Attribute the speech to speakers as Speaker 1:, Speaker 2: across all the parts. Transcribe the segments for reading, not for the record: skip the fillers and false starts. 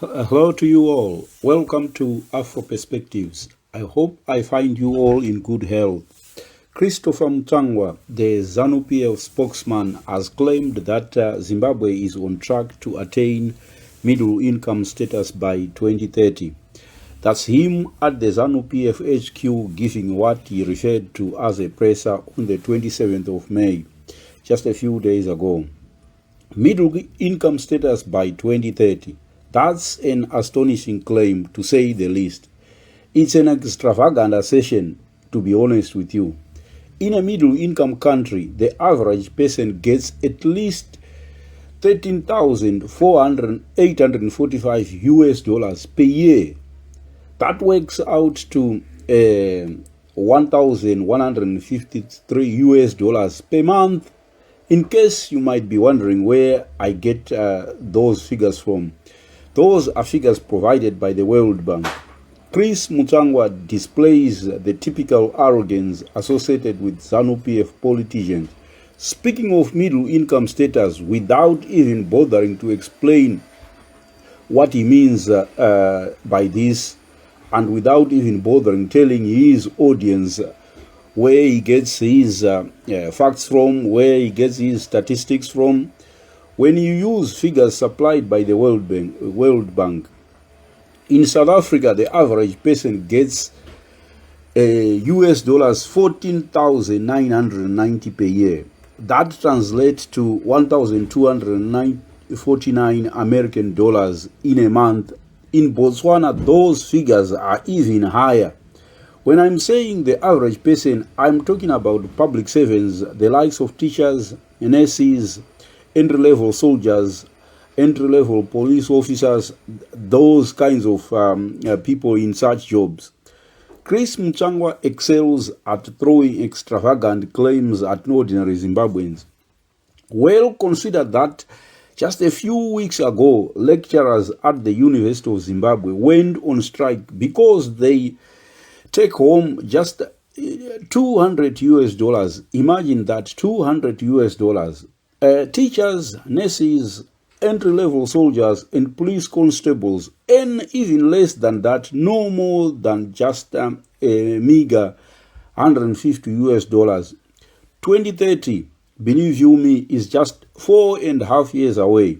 Speaker 1: Hello to you all. Welcome to Afro Perspectives. I hope I find you all in good health. Christopher Mutsvangwa, the ZANU-PF spokesman, has claimed that Zimbabwe is on track to attain middle income status by 2030. That's him at the ZANU-PF HQ giving what he referred to as a presser on the 27th of May, just a few days ago. Middle income status by 2030. That's an astonishing claim, to say the least. It's an extravagant assertion, to be honest with you. In a middle-income country, the average person gets at least 13,845 US dollars per year. That works out to 1,153 US dollars per month. In case you might be wondering where I get those figures from, those are figures provided by the World Bank. Chris Mutsvangwa displays the typical arrogance associated with ZANU-PF politicians, speaking of middle income status without even bothering to explain what he means by this, and without even bothering telling his audience where he gets his facts from, where he gets his statistics from. When you use figures supplied by the World Bank, in South Africa, the average person gets US dollars 14,990 per year. That translates to 1,249 American dollars in a month. In Botswana, those figures are even higher. When I'm saying the average person, I'm talking about public servants, the likes of teachers, nurses, entry-level soldiers, entry-level police officers, those kinds of people in such jobs. Chris Mutsvangwa excels at throwing extravagant claims at ordinary Zimbabweans. Well, consider that just a few weeks ago, lecturers at the University of Zimbabwe went on strike because they take home just 200 US dollars. Imagine that, 200 US dollars. Teachers, nurses, entry-level soldiers, and police constables earn even less than that, no more than just a meager 150 US dollars. 2030, believe you me, is just 4.5 years away.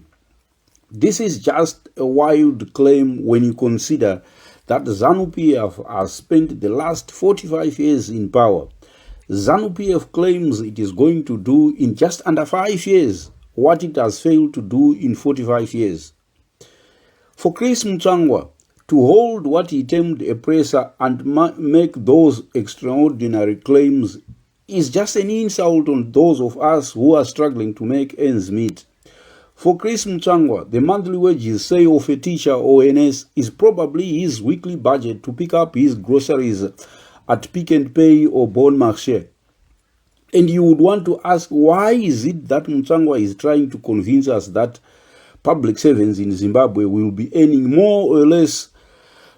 Speaker 1: This is just a wild claim when you consider that ZANU-PF has spent the last 45 years in power. ZANU-PF claims it is going to do in just under 5 years what it has failed to do in 45 years. For Chris Mutsvangwa to hold what he termed a presser and make those extraordinary claims is just an insult on those of us who are struggling to make ends meet. For Chris Mutsvangwa, the monthly wages, say, of a teacher or a nurse is probably his weekly budget to pick up his groceries at Pick and Pay or Bon Marché. And you would want to ask, why is it that Mutsvangwa is trying to convince us that public servants in Zimbabwe will be earning more or less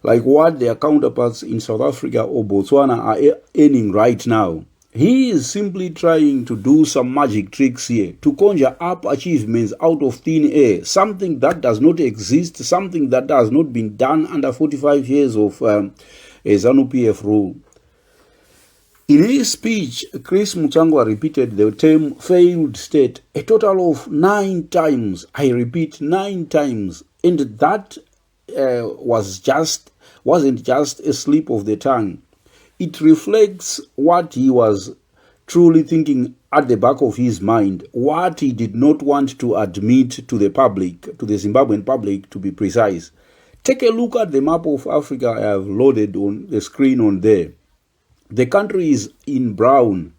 Speaker 1: like what their counterparts in South Africa or Botswana are earning right now? He is simply trying to do some magic tricks here to conjure up achievements out of thin air, something that does not exist, something that has not been done under 45 years of ZANU-PF rule. In his speech, Chris Mutsvangwa repeated the term failed state a total of 9 times. I repeat, 9 times. And that wasn't just a slip of the tongue. It reflects what he was truly thinking at the back of his mind, what he did not want to admit to the public, to the Zimbabwean public, to be precise. Take a look at the map of Africa I have loaded on the screen on there. The country is in brown.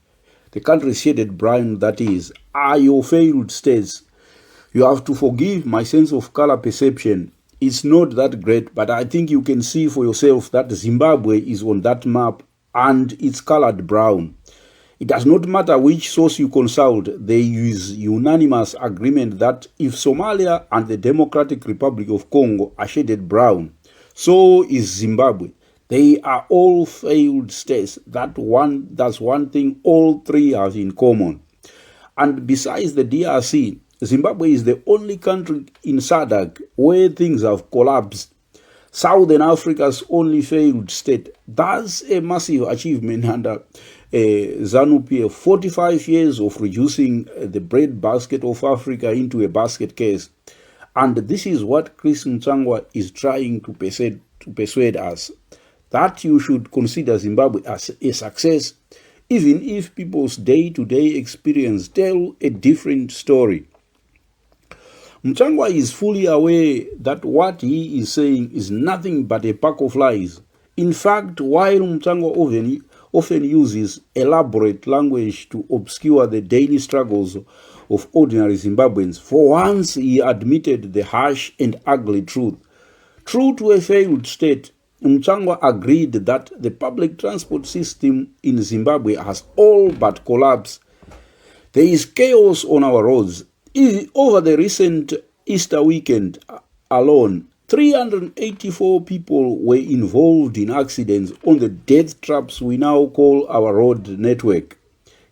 Speaker 1: The country is shaded brown, that is, are your failed states. You have to forgive my sense of color perception. It's not that great, but I think you can see for yourself that Zimbabwe is on that map and it's colored brown. It does not matter which source you consult, there is unanimous agreement that if Somalia and the Democratic Republic of Congo are shaded brown, so is Zimbabwe. They are all failed states. That's one thing all three have in common. And besides the DRC, Zimbabwe is the only country in SADC where things have collapsed. Southern Africa's only failed state. That's a massive achievement under ZANU-PF. 45 years of reducing the bread basket of Africa into a basket case. And this is what Chris Mutsvangwa is trying to persuade us, that you should consider Zimbabwe as a success, even if people's day-to-day experience tell a different story. Mutsvangwa is fully aware that what he is saying is nothing but a pack of lies. In fact, while Mutsvangwa often uses elaborate language to obscure the daily struggles of ordinary Zimbabweans, for once he admitted the harsh and ugly truth. True to a failed state, Mutsvangwa agreed that the public transport system in Zimbabwe has all but collapsed. There is chaos on our roads. Over the recent Easter weekend alone, 384 people were involved in accidents on the death traps we now call our road network.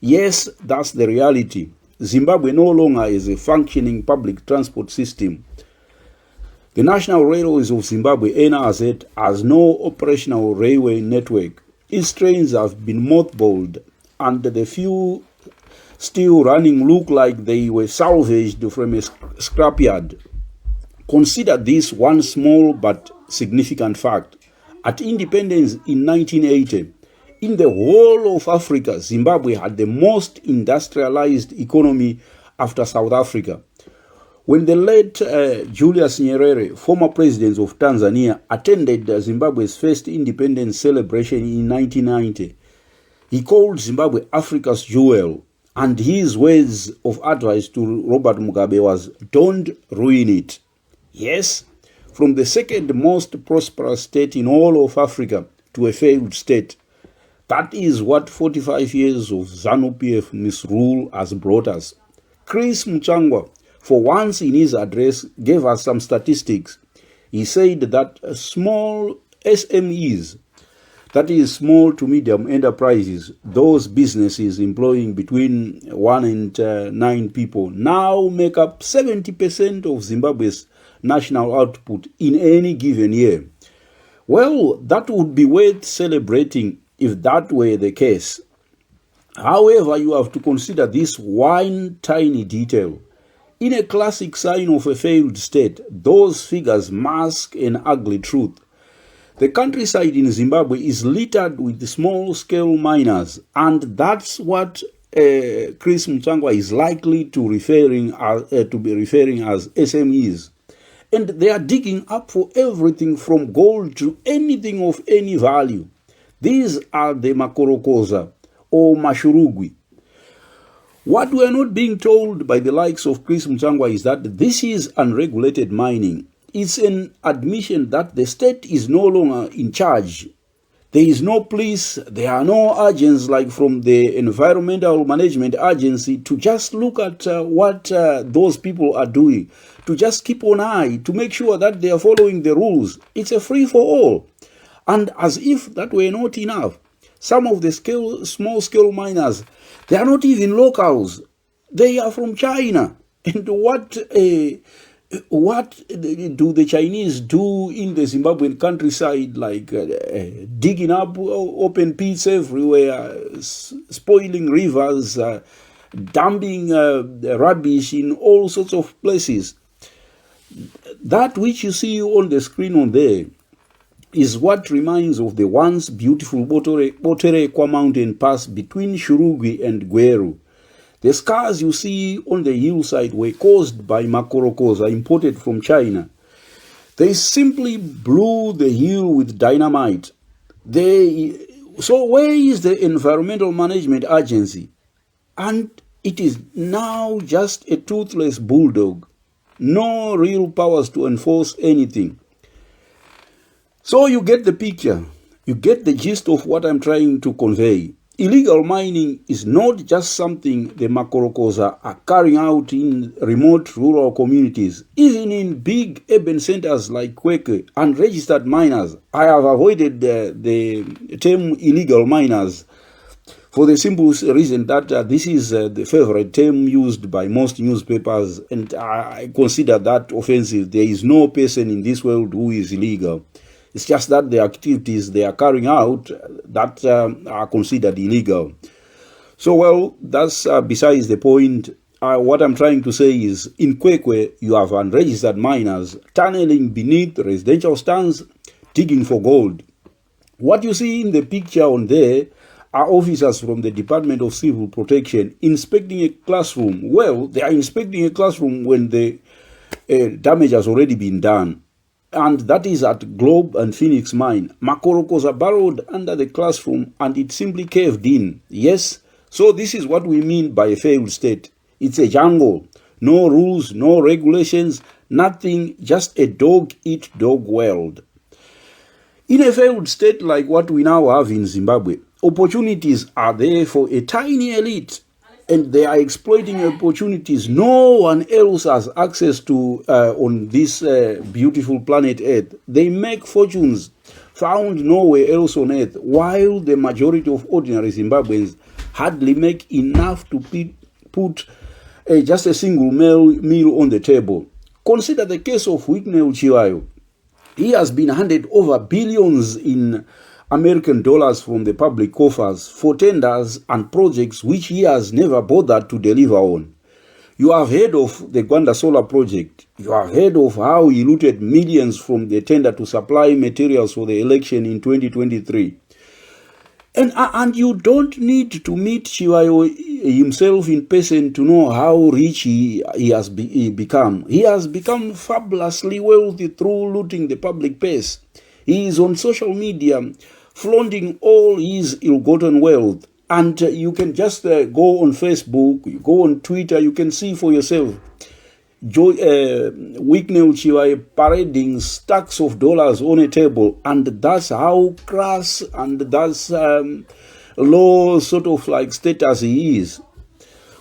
Speaker 1: Yes, that's the reality. Zimbabwe no longer is a functioning public transport system. The National Railways of Zimbabwe, NRZ, has no operational railway network. Its trains have been mothballed, and the few still running look like they were salvaged from a scrapyard. Consider this one small but significant fact. At independence in 1980, in the whole of Africa, Zimbabwe had the most industrialized economy after South Africa. When the late Julius Nyerere, former president of Tanzania, attended Zimbabwe's first independence celebration in 1990, he called Zimbabwe Africa's jewel, and his words of advice to Robert Mugabe was, "Don't ruin it." Yes, from the second most prosperous state in all of Africa to a failed state. That is what 45 years of ZANU-PF misrule has brought us. Chris Mutsvangwa, for once in his address, gave us some statistics. He said that small SMEs, that is small to medium enterprises, those businesses employing between 1 and 9 people, now make up 70% of Zimbabwe's national output in any given year. Well, that would be worth celebrating if that were the case. However, you have to consider this one tiny detail. In a classic sign of a failed state, those figures mask an ugly truth. The countryside in Zimbabwe is littered with small-scale miners, and that's what Chris Mutsvangwa is likely to be referring as SMEs. And they are digging up for everything from gold to anything of any value. These are the Makorokoza or Mashurugwi. What we are not being told by the likes of Chris Mutsvangwa is that this is unregulated mining. It's an admission that the state is no longer in charge. There is no police, there are no agents like from the Environmental Management Agency to just look at what those people are doing, to just keep an eye, to make sure that they are following the rules. It's a free-for-all. And as if that were not enough, some of the small-scale miners, they are not even locals. They are from China. And what do the Chinese do in the Zimbabwean countryside, like digging up open pits everywhere, spoiling rivers, dumping rubbish in all sorts of places? That which you see on the screen on there is what reminds of the once beautiful Boterekwa mountain pass between Shurugwi and Gweru. The scars you see on the hillside were caused by Makorokoza imported from China. They simply blew the hill with dynamite. So where is the Environmental Management Agency? And it is now just a toothless bulldog. No real powers to enforce anything. So you get the picture. You get the gist of what I'm trying to convey. Illegal mining is not just something the Makorokoza are carrying out in remote rural communities. Even in big urban centers like Kwekwe, unregistered miners, I have avoided the term illegal miners for the simple reason that this is the favorite term used by most newspapers, and I consider that offensive. There is no person in this world who is illegal. It's just that the activities they are carrying out that are considered illegal. So, well, that's besides the point. What I'm trying to say is, in Kwekwe, you have unregistered miners tunneling beneath residential stands, digging for gold. What you see in the picture on there are officers from the Department of Civil Protection inspecting a classroom. Well, they are inspecting a classroom when the damage has already been done. And that is at Globe and Phoenix Mine. Makorokos are burrowed under the classroom and it simply caved in. Yes, so this is what we mean by a failed state. It's a jungle. No rules, no regulations, nothing, just a dog-eat-dog world. In a failed state like what we now have in Zimbabwe, opportunities are there for a tiny elite, and they are exploiting opportunities no one else has access to on this beautiful planet Earth. They make fortunes found nowhere else on Earth, while the majority of ordinary Zimbabweans hardly make enough to put just a single meal on the table. Consider the case of Wicknell Chiwayo. He has been handed over billions in American dollars from the public coffers for tenders and projects which he has never bothered to deliver on. You have heard of the Gwanda Solar Project. You have heard of how he looted millions from the tender to supply materials for the election in 2023. And you don't need to meet Chiwayo himself in person to know how rich he has become. He has become fabulously wealthy through looting the public purse. He is on social media flaunting all his ill-gotten wealth. And you can just go on Facebook, you go on Twitter, you can see for yourself. Wicknell Chiwayo parading stacks of dollars on a table, and that's how crass and that's low sort of like status he is.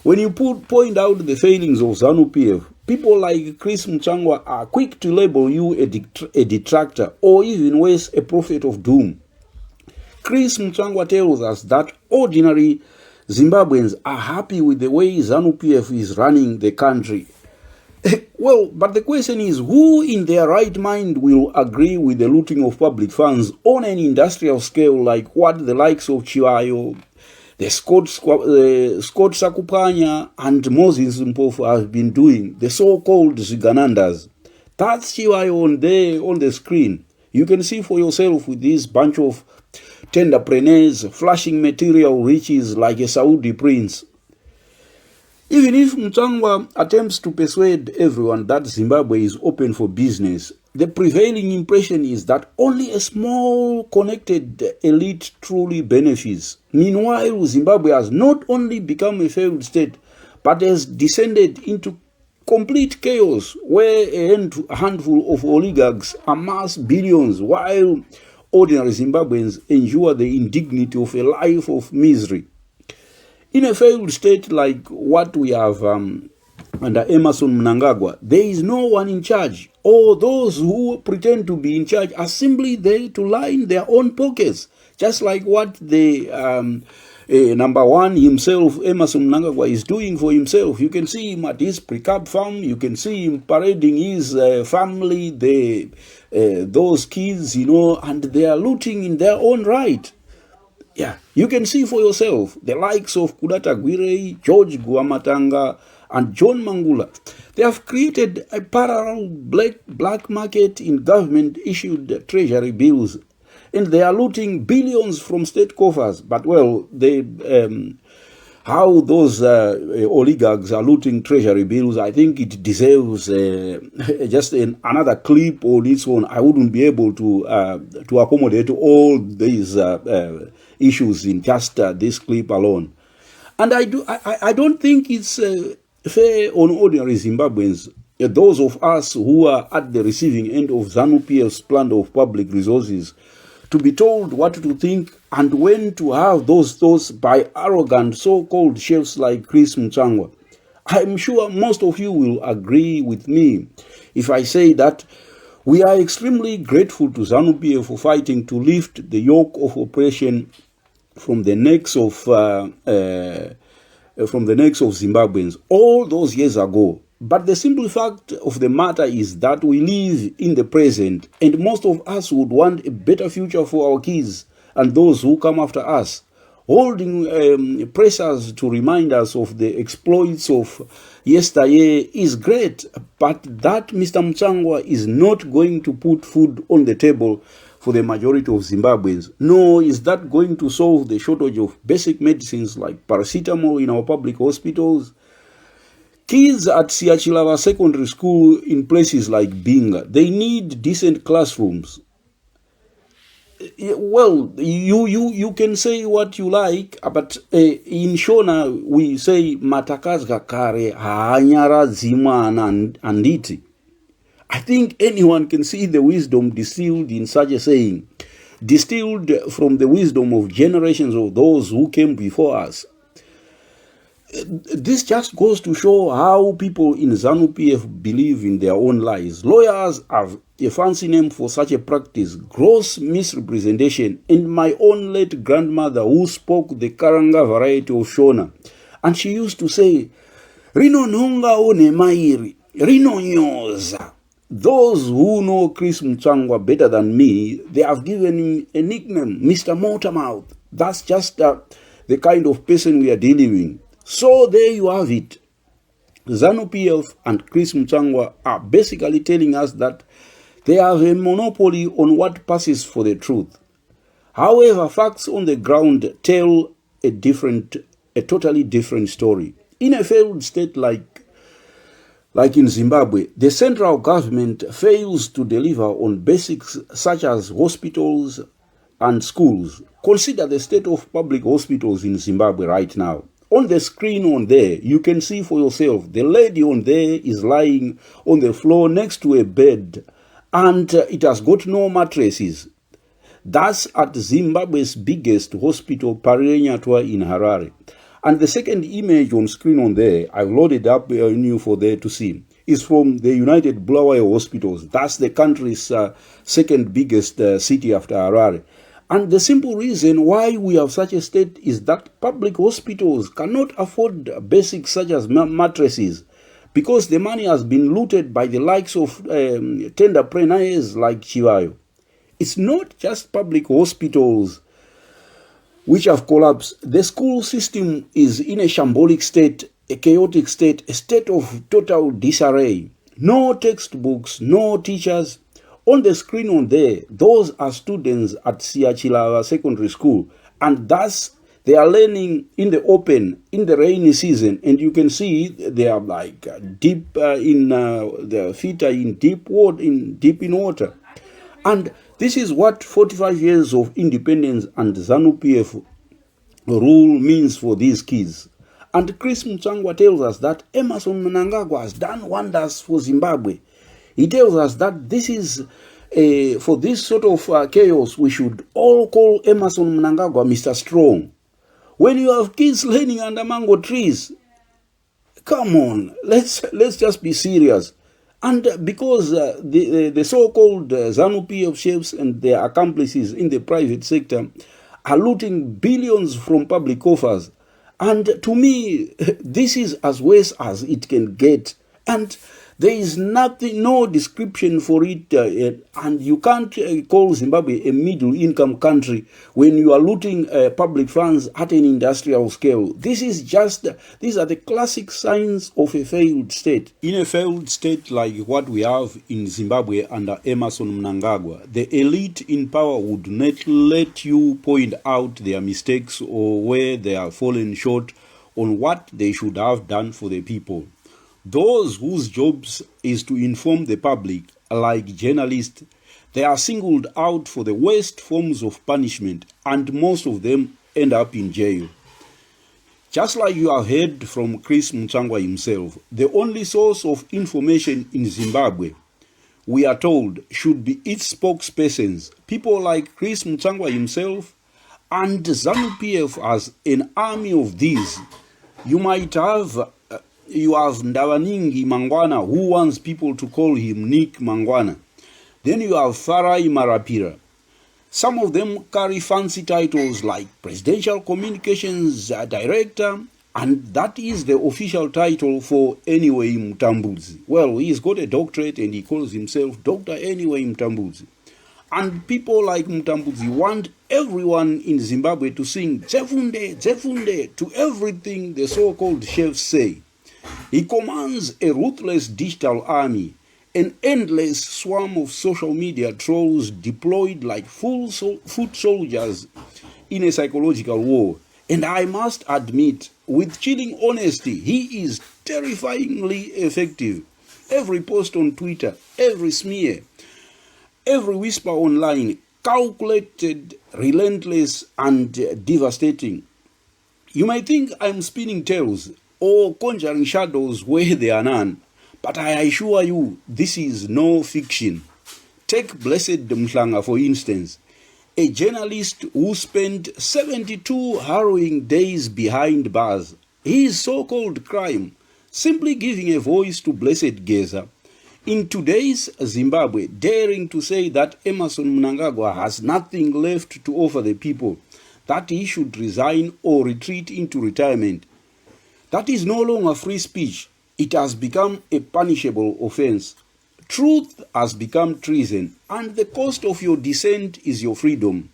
Speaker 1: When you point out the failings of ZANU-PF, people like Chris Mutsvangwa are quick to label you a detractor, or even worse, a prophet of doom. Chris Mutsvangwa tells us that ordinary Zimbabweans are happy with the way ZANU-PF is running the country. Well, but the question is, who in their right mind will agree with the looting of public funds on an industrial scale like what the likes of Chiwayo, the Scott Sakupanya, and Moses Mpofu have been doing, the so-called Ziganandas? That's Chiwayo on the screen. You can see for yourself with this bunch of tenderpreneurs flashing material riches like a Saudi prince. Even if Mutsvangwa attempts to persuade everyone that Zimbabwe is open for business, the prevailing impression is that only a small connected elite truly benefits. Meanwhile, Zimbabwe has not only become a failed state, but has descended into complete chaos where a handful of oligarchs amass billions while ordinary Zimbabweans endure the indignity of a life of misery. In a failed state like what we have under Emerson Mnangagwa, there is no one in charge, or those who pretend to be in charge are simply there to line their own pockets, just like what the number one himself, Emerson Mnangagwa, is doing for himself. You can see him at his precab farm, you can see him parading his family, those kids, and they are looting in their own right. Yeah, you can see for yourself the likes of Kudata Gwirei, George Guamatanga, and John Mangula. They have created a parallel black market in government-issued treasury bills, and they are looting billions from state coffers. But, well, how those oligarchs are looting treasury bills, I think it deserves just another clip on its own. I wouldn't be able to accommodate all these issues in just this clip alone. And I don't think it's fair on ordinary Zimbabweans, those of us who are at the receiving end of ZANU-PF's plunder of public resources, to be told what to think and when to have those thoughts by arrogant so-called chefs like Chris Mutsvangwa. I'm sure most of you will agree with me if I say that we are extremely grateful to ZANU-PF for fighting to lift the yoke of oppression from the necks of Zimbabweans all those years ago. But the simple fact of the matter is that we live in the present, and most of us would want a better future for our kids and those who come after us. Holding pressures to remind us of the exploits of yesteryear is great, but that, Mr. Mutsvangwa, is not going to put food on the table for the majority of Zimbabweans. Nor is that going to solve the shortage of basic medicines like paracetamol in our public hospitals. Kids at Siachilava Secondary School in places like Binga, they need decent classrooms. Well, you can say what you like, but in Shona we say matakazga kare haanyara zimwana anditi. I think anyone can see the wisdom distilled in such a saying, distilled from the wisdom of generations of those who came before us. This just goes to show how people in ZANU-PF believe in their own lies. Lawyers have a fancy name for such a practice, gross misrepresentation. And my own late grandmother, who spoke the Karanga variety of Shona, and she used to say, Rino nonga one mairi, Rino nyoza. Those who know Chris Mutsvangwa better than me, they have given him a nickname, Mr. Motormouth. That's just the kind of person we are dealing with. So there you have it. ZANU-PF and Chris Mutsvangwa are basically telling us that they have a monopoly on what passes for the truth. However, facts on the ground tell a totally different story. In a failed state like in Zimbabwe, the central government fails to deliver on basics such as hospitals and schools. Consider the state of public hospitals in Zimbabwe right now. On the screen on there, you can see for yourself, the lady on there is lying on the floor next to a bed, and it has got no mattresses. That's at Zimbabwe's biggest hospital, Parirenyatwa in Harare. And the second image on screen on there, I've loaded up new for there to see, is from the United Bulawayo Hospitals. That's the country's second biggest city after Harare. And the simple reason why we have such a state is that public hospitals cannot afford basics such as mattresses, because the money has been looted by the likes of tenderpreneurs like Chivayo. It's not just public hospitals which have collapsed. The school system is in a shambolic state, a chaotic state, a state of total disarray. No textbooks, no teachers. On the screen on there, those are students at Siachilava Secondary School, and thus they are learning in the open, in the rainy season, and you can see they are like deep their feet are in deep in water. And this is what 45 years of independence and ZANU-PF rule means for these kids. And Chris Mutsvangwa tells us that Emerson Mnangagwa has done wonders for Zimbabwe. He tells us that this is, for this sort of chaos, we should all call Emerson Mnangagwa Mr. Strong. When you have kids learning under mango trees, come on, let's just be serious. And because the so-called ZANU-PF chefs and their accomplices in the private sector are looting billions from public coffers, and to me, this is as worse as it can get. And there is nothing, no description for it, and you can't call Zimbabwe a middle-income country when you are looting public funds at an industrial scale. These are the classic signs of a failed state. In a failed state like what we have in Zimbabwe under Emerson Mnangagwa, the elite in power would not let you point out their mistakes or where they have fallen short on what they should have done for the people. Those whose jobs is to inform the public, like journalists, they are singled out for the worst forms of punishment, and most of them end up in jail. Just like you have heard from Chris Mutsvangwa himself, the only source of information in Zimbabwe, we are told, should be its spokespersons, people like Chris Mutsvangwa himself, and ZANU-PF as an army of these. You have Ndavaningi Mangwana, who wants people to call him Nick Mangwana. Then you have Farai Marapira. Some of them carry fancy titles like Presidential Communications Director, and that is the official title for Anyway Mtambuzi. Well, he's got a doctorate and he calls himself Dr. Anyway Mtambuzi. And people like Mtambuzi want everyone in Zimbabwe to sing Zefunde, Zefunde to everything the so-called chefs say. He commands a ruthless digital army, an endless swarm of social media trolls deployed like foot soldiers in a psychological war. And I must admit, with chilling honesty, he is terrifyingly effective. Every post on Twitter, every smear, every whisper online, calculated, relentless, and devastating. You might think I'm spinning tales or conjuring shadows where there are none, but I assure you, this is no fiction. Take Blessed Mnangagwa, for instance, a journalist who spent 72 harrowing days behind bars. His so-called crime, simply giving a voice to Blessed Geza, in today's Zimbabwe, daring to say that Emmerson Mnangagwa has nothing left to offer the people, that he should resign or retreat into retirement. That is no longer free speech. It has become a punishable offense. Truth has become treason, and the cost of your dissent is your freedom.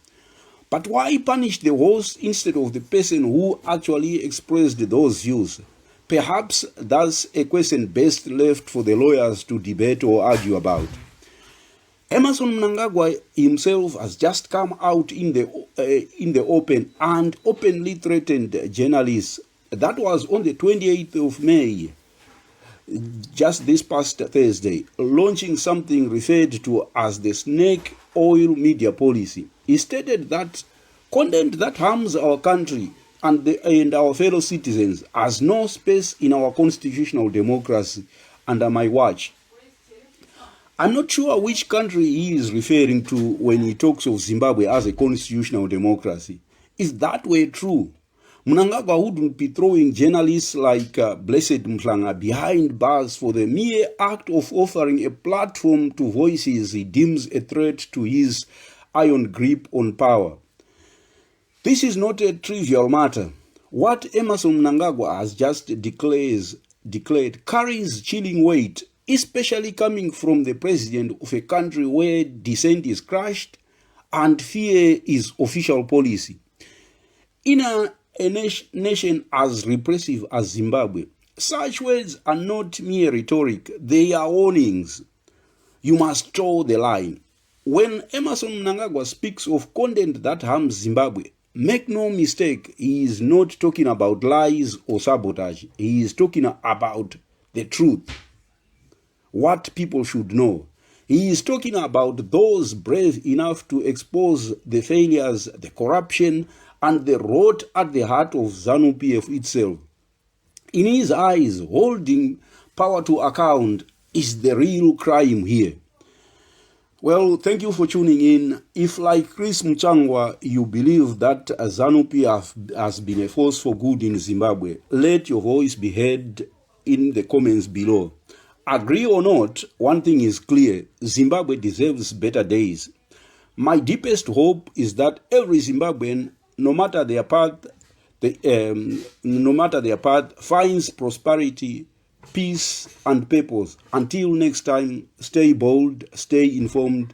Speaker 1: But why punish the host instead of the person who actually expressed those views? Perhaps that's a question best left for the lawyers to debate or argue about. Emmerson Mnangagwa himself has just come out in the open and openly threatened journalists. That was on the 28th of May, just this past Thursday, launching something referred to as the snake oil media policy. He stated that content that harms our country and our fellow citizens has no space in our constitutional democracy under my watch. I'm not sure which country he is referring to when he talks of Zimbabwe as a constitutional democracy. If that were true, Mnangagwa wouldn't be throwing journalists like Blessed Mnangagwa behind bars for the mere act of offering a platform to voices he deems a threat to his iron grip on power. This is not a trivial matter. What Emmerson Mnangagwa has just declared carries chilling weight, especially coming from the president of a country where dissent is crushed and fear is official policy. In a nation as repressive as Zimbabwe, such words are not mere rhetoric, they are warnings. You must toe the line. When Emmerson Mnangagwa speaks of content that harms Zimbabwe, make no mistake, he is not talking about lies or sabotage. He is talking about the truth, what people should know. He is talking about those brave enough to expose the failures, the corruption, and the rot at the heart of ZANU-PF itself. In his eyes, holding power to account is the real crime here. Well, thank you for tuning in. If, like Chris Mutsvangwa, you believe that ZANU-PF has been a force for good in Zimbabwe, let your voice be heard in the comments below. Agree or not, one thing is clear: Zimbabwe deserves better days. My deepest hope is that every Zimbabwean, no matter their path, finds prosperity, peace, and purpose. Until next time, stay bold, stay informed,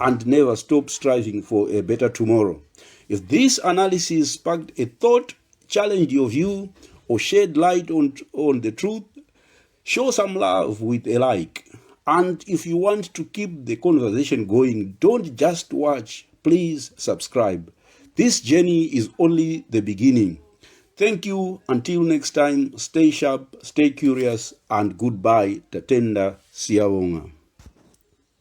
Speaker 1: and never stop striving for a better tomorrow. If this analysis sparked a thought, challenged your view, or shed light on the truth, show some love with a like. And if you want to keep the conversation going, don't just watch, please subscribe. This journey is only the beginning. Thank you. Until next time, stay sharp, stay curious, and goodbye. Tatenda Siyabonga.